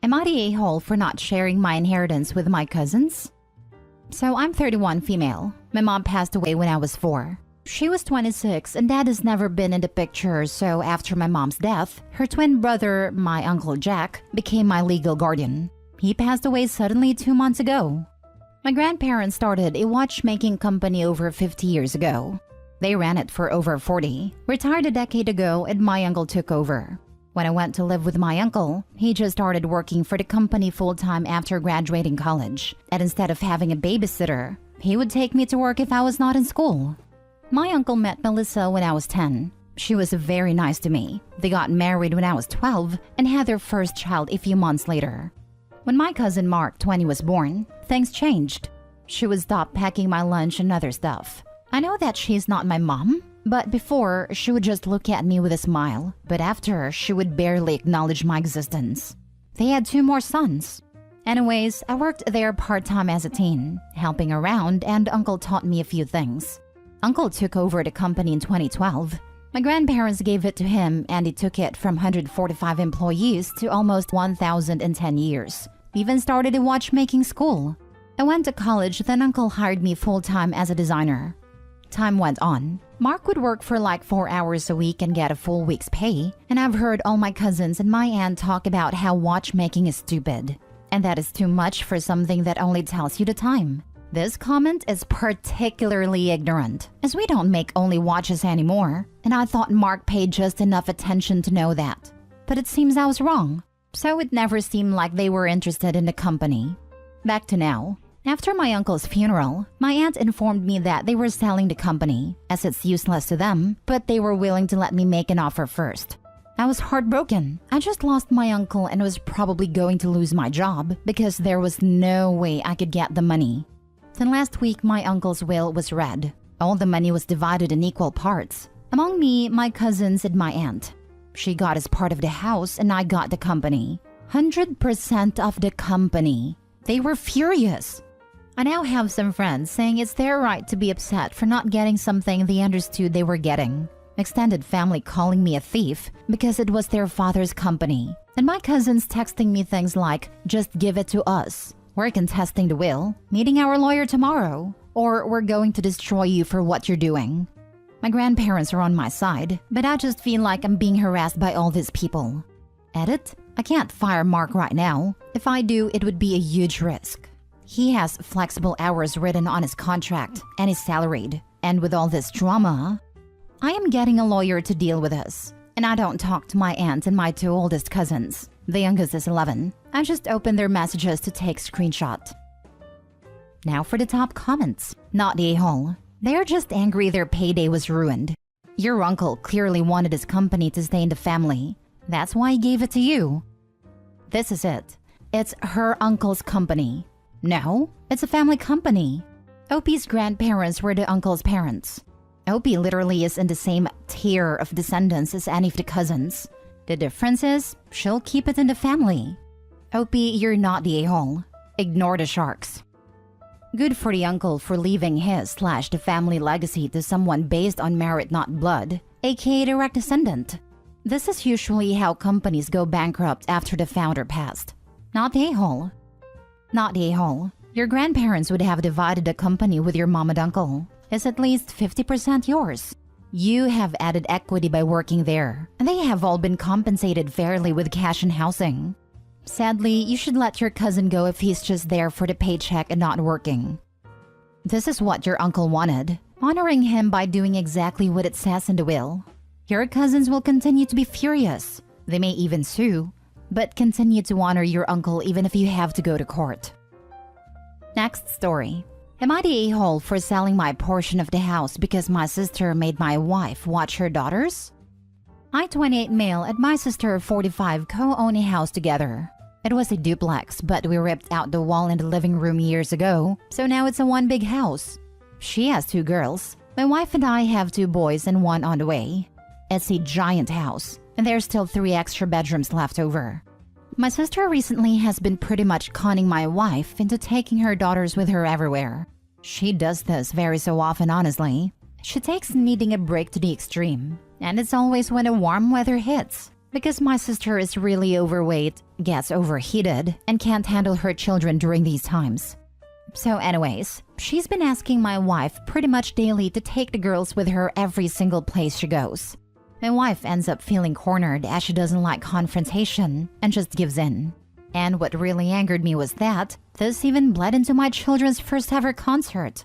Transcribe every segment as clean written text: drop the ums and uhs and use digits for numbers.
Am I the a-hole for not sharing my inheritance with my cousins? So I'm 31 female. My mom passed away when I was 4. She was 26 and dad has never been in the picture, so after my mom's death, her twin brother, my uncle Jack, became my legal guardian. He passed away suddenly 2 months ago. My grandparents started a watchmaking company over 50 years ago. They ran it for over 40, retired a decade ago, and my uncle took over. When I went to live with my uncle, he just started working for the company full-time after graduating college, and instead of having a babysitter, he would take me to work if I was not in school. My uncle met Melissa when I was 10. She was very nice to me. They got married when I was 12 and had their first child a few months later. When my cousin Mark, 20, was born, things changed. She would stop packing my lunch and other stuff. I know that she's not my mom, but before, she would just look at me with a smile, but after, she would barely acknowledge my existence. They had 2 more sons. Anyways, I worked there part-time as a teen, helping around, and Uncle taught me a few things. Uncle took over the company in 2012. My grandparents gave it to him and he took it from 145 employees to almost 1,000 in 10 years. He even started a watchmaking school. I went to college, then Uncle hired me full-time as a designer. Time went on. Mark would work for like 4 hours a week and get a full week's pay, and I've heard all my cousins and my aunt talk about how watchmaking is stupid, and that is too much for something that only tells you the time. This comment is particularly ignorant, as we don't make only watches anymore, and I thought Mark paid just enough attention to know that. But it seems I was wrong, so it never seemed like they were interested in the company. Back to now. After my uncle's funeral, my aunt informed me that they were selling the company, as it's useless to them, but they were willing to let me make an offer first. I was heartbroken. I just lost my uncle and was probably going to lose my job because there was no way I could get the money. Then last week, my uncle's will was read. All the money was divided in equal parts. Among me, my cousins, and my aunt. She got as part of the house and I got the company. 100% of the company. They were furious. I now have some friends saying it's their right to be upset for not getting something they understood they were getting. Extended family calling me a thief because it was their father's company. And my cousins texting me things like, just give it to us. We're contesting the will, meeting our lawyer tomorrow, or we're going to destroy you for what you're doing. My grandparents are on my side, but I just feel like I'm being harassed by all these people. Edit: I can't fire Mark right now. If I do, it would be a huge risk. He has flexible hours written on his contract and is salaried. And with all this drama, I am getting a lawyer to deal with this. And I don't talk to my aunt and my 2 oldest cousins. The youngest is 11. I just open their messages to take screenshot. Now for the top comments. Not the a-hole. They're just angry their payday was ruined. Your uncle clearly wanted his company to stay in the family. That's why he gave it to you. This is it. It's her uncle's company. No, it's a family company. Opie's grandparents were the uncle's parents. Opie literally is in the same tier of descendants as any of the cousins. The difference is, she'll keep it in the family. Opie, you're not the a-hole. Ignore the sharks. Good for the uncle for leaving his/the family legacy to someone based on merit, not blood, aka direct descendant. This is usually how companies go bankrupt after the founder passed. Not the a-hole. Not the a-hole. Your grandparents would have divided the company with your mom and uncle. It's at least 50% yours. You have added equity by working there, and they have all been compensated fairly with cash and housing. Sadly, you should let your cousin go if he's just there for the paycheck and not working. This is what your uncle wanted, honoring him by doing exactly what it says in the will. Your cousins will continue to be furious. They may even sue, but continue to honor your uncle even if you have to go to court. Next story. Am I the a-hole for selling my portion of the house because my sister made my wife watch her daughters? I, 28 male, and my sister, 45, co-own a house together. It was a duplex, but we ripped out the wall in the living room years ago, so now it's a one big house. She has 2 girls. My wife and I have 2 boys and 1 on the way. It's a giant house, and there's still 3 extra bedrooms left over. My sister recently has been pretty much conning my wife into taking her daughters with her everywhere. She does this very so often, honestly. She takes needing a break to the extreme, and it's always when the warm weather hits. Because my sister is really overweight, gets overheated, and can't handle her children during these times. So anyways, she's been asking my wife pretty much daily to take the girls with her every single place she goes. My wife ends up feeling cornered as she doesn't like confrontation and just gives in. And what really angered me was that this even bled into my children's first ever concert.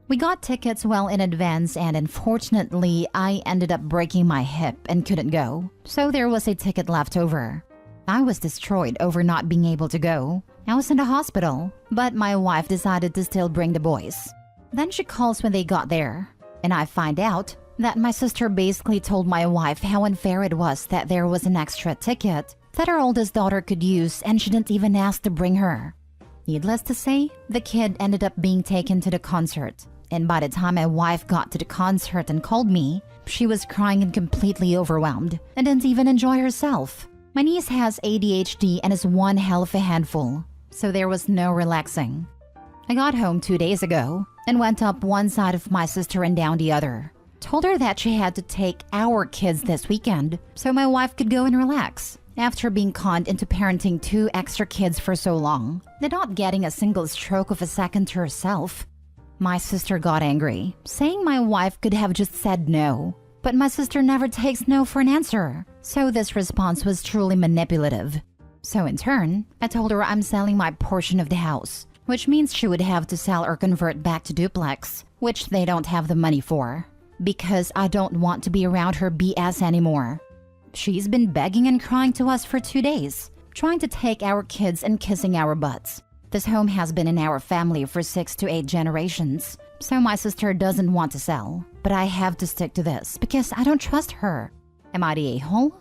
We got tickets well in advance, and unfortunately, I ended up breaking my hip and couldn't go. So there was a ticket left over. I was destroyed over not being able to go. I was in the hospital, but my wife decided to still bring the boys. Then she calls when they got there, and I find out that my sister basically told my wife how unfair it was that there was an extra ticket that her oldest daughter could use, and she didn't even ask to bring her. Needless to say, the kid ended up being taken to the concert. And by the time my wife got to the concert and called me, she was crying and completely overwhelmed and didn't even enjoy herself. My niece has ADHD and is one hell of a handful, so there was no relaxing. I got home 2 days ago and went up one side of my sister and down the other. Told her that she had to take our kids this weekend so my wife could go and relax after being conned into parenting 2 extra kids for so long and not getting a single stroke of a second to herself. My sister got angry, saying my wife could have just said no. But my sister never takes no for an answer, so this response was truly manipulative. So in turn, I told her I'm selling my portion of the house, which means she would have to sell or convert back to duplex, which they don't have the money for, because I don't want to be around her BS anymore. She's been begging and crying to us for 2 days, trying to take our kids and kissing our butts. This home has been in our family for 6 to 8 generations, so my sister doesn't want to sell. But I have to stick to this because I don't trust her. Am I the a-hole?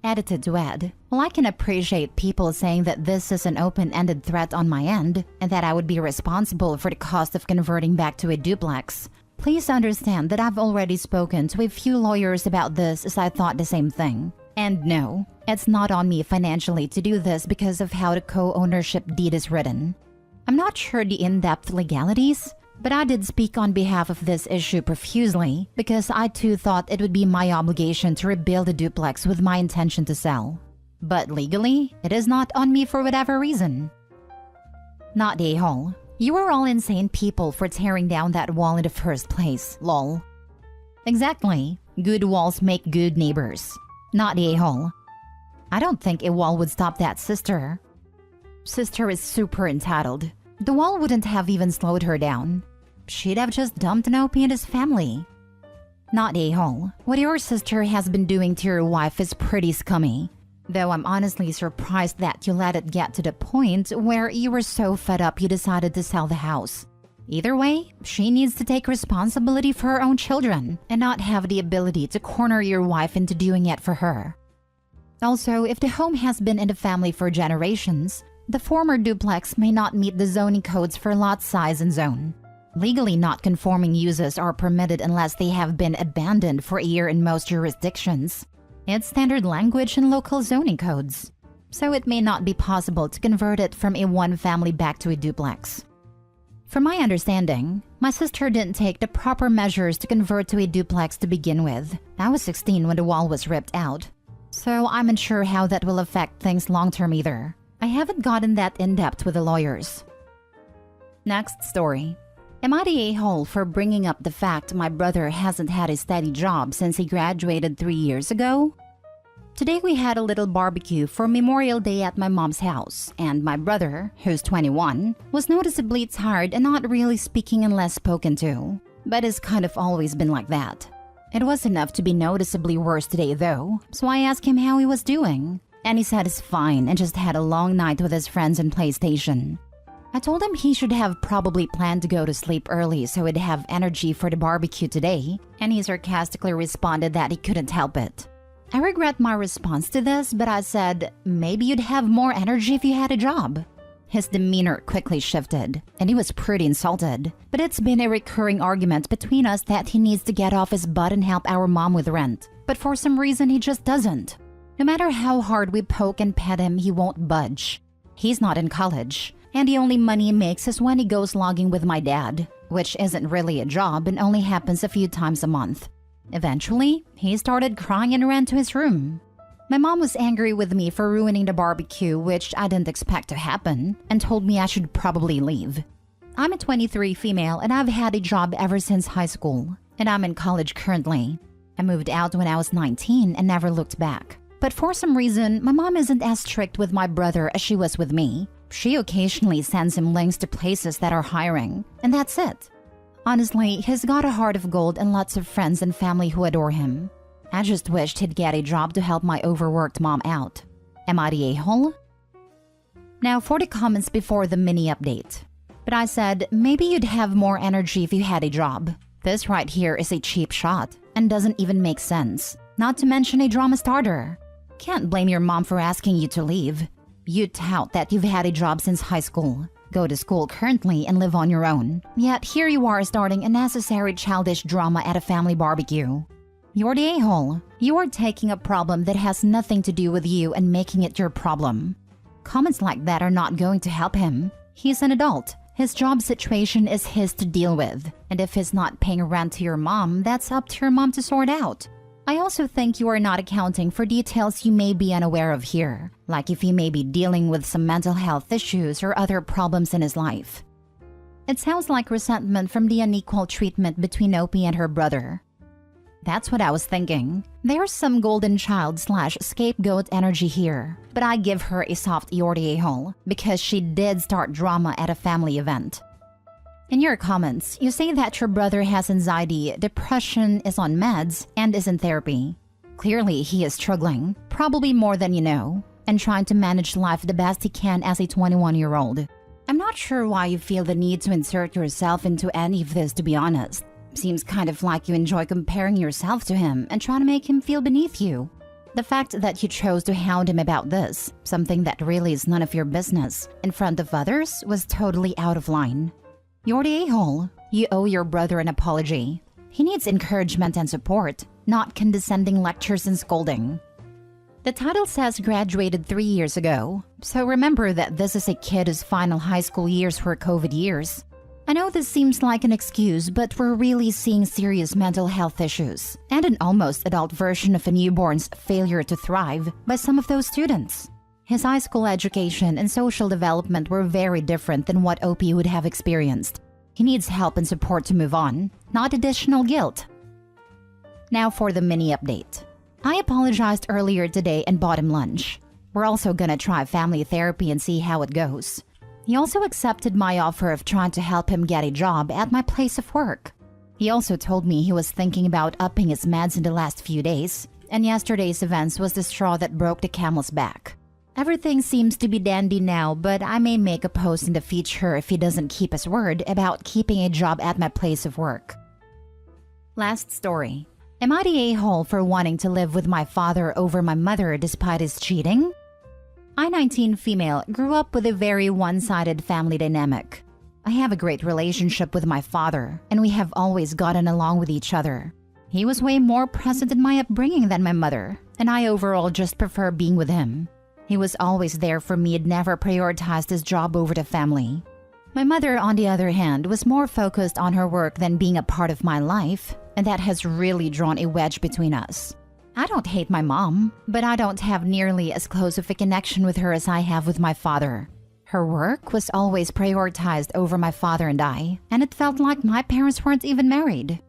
Edited to add, well, I can appreciate people saying that this is an open-ended threat on my end and that I would be responsible for the cost of converting back to a duplex. Please understand that I've already spoken to a few lawyers about this, as I thought the same thing. And no, it's not on me financially to do this because of how the co-ownership deed is written. I'm not sure the in-depth legalities, but I did speak on behalf of this issue profusely because I too thought it would be my obligation to rebuild a duplex with my intention to sell. But legally, it is not on me for whatever reason. Not the a-hole. You are all insane people for tearing down that wall in the first place, lol. Exactly. Good walls make good neighbors. Not the a-hole. I don't think a wall would stop that sister. Sister is super entitled. The wall wouldn't have even slowed her down. She'd have just dumped an OP and his family. Not the a-hole. What your sister has been doing to your wife is pretty scummy. Though I'm honestly surprised that you let it get to the point where you were so fed up you decided to sell the house. Either way, she needs to take responsibility for her own children and not have the ability to corner your wife into doing it for her. Also, if the home has been in the family for generations, the former duplex may not meet the zoning codes for lot size and zone. Legally not conforming uses are permitted unless they have been abandoned for a year in most jurisdictions. It's standard language in local zoning codes, so it may not be possible to convert it from a one-family back to a duplex. From my understanding, my sister didn't take the proper measures to convert to a duplex to begin with. I was 16 when the wall was ripped out, so I'm unsure how that will affect things long-term either. I haven't gotten that in-depth with the lawyers. Next story. Am I the a-hole for bringing up the fact my brother hasn't had a steady job since he graduated 3 years ago? Today we had a little barbecue for Memorial Day at my mom's house, and my brother, who's 21, was noticeably tired and not really speaking unless spoken to. But it's kind of always been like that. It was enough to be noticeably worse today though, so I asked him how he was doing. And he said he's fine and just had a long night with his friends and PlayStation. I told him he should have probably planned to go to sleep early so he'd have energy for the barbecue today, and he sarcastically responded that he couldn't help it. I regret my response to this, but I said, maybe you'd have more energy if you had a job. His demeanor quickly shifted, and he was pretty insulted. But it's been a recurring argument between us that he needs to get off his butt and help our mom with rent. But for some reason, he just doesn't. No matter how hard we poke and pet him, he won't budge. He's not in college, and the only money he makes is when he goes logging with my dad, which isn't really a job and only happens a few times a month. Eventually, he started crying and ran to his room. My mom was angry with me for ruining the barbecue, which I didn't expect to happen, and told me I should probably leave. I'm a 23 female and I've had a job ever since high school, and I'm in college currently. I moved out when I was 19 and never looked back. But for some reason, my mom isn't as strict with my brother as she was with me. She occasionally sends him links to places that are hiring, and that's it. Honestly, he's got a heart of gold and lots of friends and family who adore him. I just wished he'd get a job to help my overworked mom out. Am I the a-hole? Now for the comments before the mini update. But I said, maybe you'd have more energy if you had a job. This right here is a cheap shot and doesn't even make sense. Not to mention a drama starter. Can't blame your mom for asking you to leave. You tout that you've had a job since high school, go to school currently and live on your own. Yet here you are starting unnecessary childish drama at a family barbecue. You're the a-hole. You are taking a problem that has nothing to do with you and making it your problem. Comments like that are not going to help him. He's an adult. His job situation is his to deal with. And if he's not paying rent to your mom, that's up to your mom to sort out. I also think you are not accounting for details you may be unaware of here, like if he may be dealing with some mental health issues or other problems in his life. It sounds like resentment from the unequal treatment between Opie and her brother. That's what I was thinking. There's some golden child/scapegoat energy here, but I give her a soft "you're the a-hole" because she did start drama at a family event. In your comments, you say that your brother has anxiety, depression, is on meds, and is in therapy. Clearly, he is struggling, probably more than you know, and trying to manage life the best he can as a 21-year-old. I'm not sure why you feel the need to insert yourself into any of this, to be honest. Seems kind of like you enjoy comparing yourself to him and trying to make him feel beneath you. The fact that you chose to hound him about this, something that really is none of your business, in front of others was totally out of line. You're the a-hole. You owe your brother an apology. He needs encouragement and support, not condescending lectures and scolding. The title says graduated 3 years ago, so remember that this is a kid whose final high school years were COVID years. I know this seems like an excuse, but we're really seeing serious mental health issues and an almost adult version of a newborn's failure to thrive by some of those students. His high school education and social development were very different than what Opie would have experienced. He needs help and support to move on, not additional guilt. Now for the mini update. I apologized earlier today and bought him lunch. We're also gonna try family therapy and see how it goes. He also accepted my offer of trying to help him get a job at my place of work. He also told me he was thinking about upping his meds in the last few days, and yesterday's events was the straw that broke the camel's back. Everything seems to be dandy now, but I may make a post in the future if he doesn't keep his word about keeping a job at my place of work. Last story. Am I the a-hole for wanting to live with my father over my mother despite his cheating? I, 19 female, grew up with a very one-sided family dynamic. I have a great relationship with my father, and we have always gotten along with each other. He was way more present in my upbringing than my mother, and I overall just prefer being with him. He was always there for me and never prioritized his job over the family. My mother, on the other hand, was more focused on her work than being a part of my life, and that has really drawn a wedge between us. I don't hate my mom, but I don't have nearly as close of a connection with her as I have with my father. Her work was always prioritized over my father and I, and it felt like my parents weren't even married.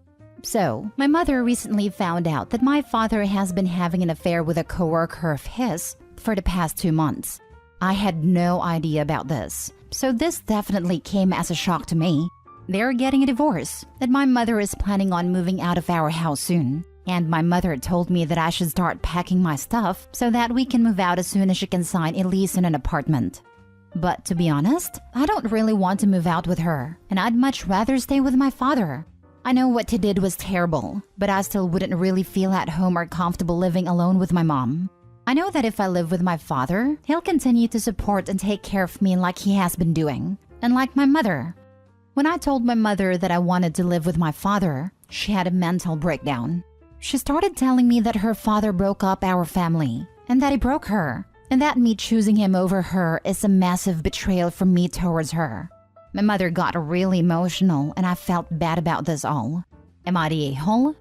So, my mother recently found out that my father has been having an affair with a coworker of his for the past 2 months. I had no idea about this, so this definitely came as a shock to me. They're getting a divorce, and my mother is planning on moving out of our house soon. And my mother told me that I should start packing my stuff so that we can move out as soon as she can sign a lease in an apartment. But to be honest, I don't really want to move out with her, and I'd much rather stay with my father. I know what he did was terrible, but I still wouldn't really feel at home or comfortable living alone with my mom. I know that if I live with my father, he'll continue to support and take care of me like he has been doing, and like my mother. When I told my mother that I wanted to live with my father, she had a mental breakdown. She started telling me that her father broke up our family, and that he broke her, and that me choosing him over her is a massive betrayal from me towards her. My mother got really emotional, and I felt bad about this all. Am I the a-hole?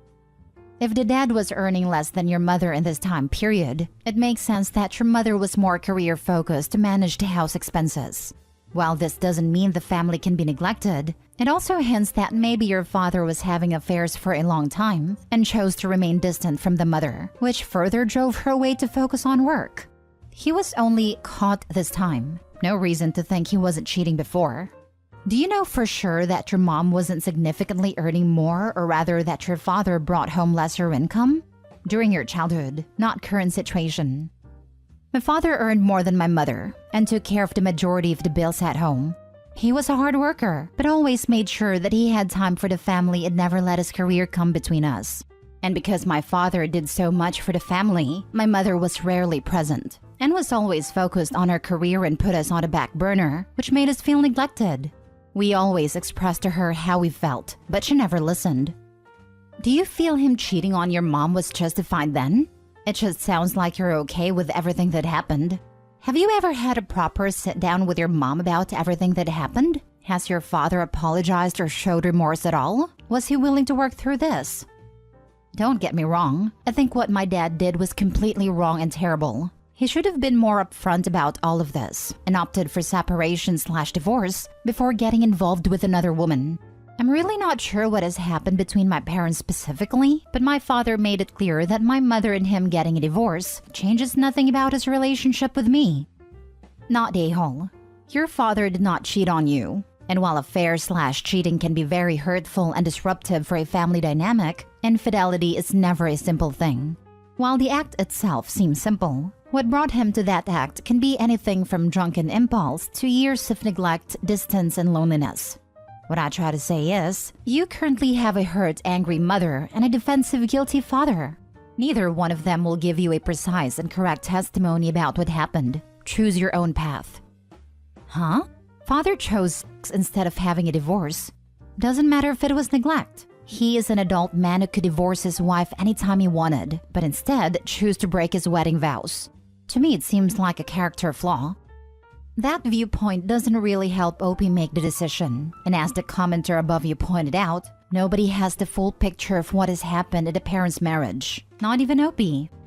If the dad was earning less than your mother in this time period, it makes sense that your mother was more career-focused to manage the house expenses. While this doesn't mean the family can be neglected, it also hints that maybe your father was having affairs for a long time and chose to remain distant from the mother, which further drove her away to focus on work. He was only caught this time. No reason to think he wasn't cheating before. Do you know for sure that your mom wasn't significantly earning more, or rather that your father brought home lesser income? During your childhood, not current situation. My father earned more than my mother and took care of the majority of the bills at home. He was a hard worker, but always made sure that he had time for the family and never let his career come between us. And because my father did so much for the family, my mother was rarely present and was always focused on her career and put us on the back burner, which made us feel neglected. We always expressed to her how we felt, but she never listened. Do you feel him cheating on your mom was justified then? It just sounds like you're okay with everything that happened. Have you ever had a proper sit-down with your mom about everything that happened? Has your father apologized or showed remorse at all? Was he willing to work through this? Don't get me wrong. I think what my dad did was completely wrong and terrible. He should have been more upfront about all of this and opted for separation/divorce before getting involved with another woman. I'm really not sure what has happened between my parents specifically, but my father made it clear that my mother and him getting a divorce changes nothing about his relationship with me. Not a-hole. Your father did not cheat on you. And while affair/cheating can be very hurtful and disruptive for a family dynamic, infidelity is never a simple thing. While the act itself seems simple, what brought him to that act can be anything from drunken impulse to years of neglect, distance, and loneliness. What I try to say is, you currently have a hurt, angry mother and a defensive, guilty father. Neither one of them will give you a precise and correct testimony about what happened. Choose your own path. Huh? Father chose sex instead of having a divorce. Doesn't matter if it was neglect. He is an adult man who could divorce his wife anytime he wanted, but instead choose to break his wedding vows. To me, it seems like a character flaw. That viewpoint doesn't really help Opie make the decision, and as the commenter above you pointed out, nobody has the full picture of what has happened in the parents' marriage. Not even Opie.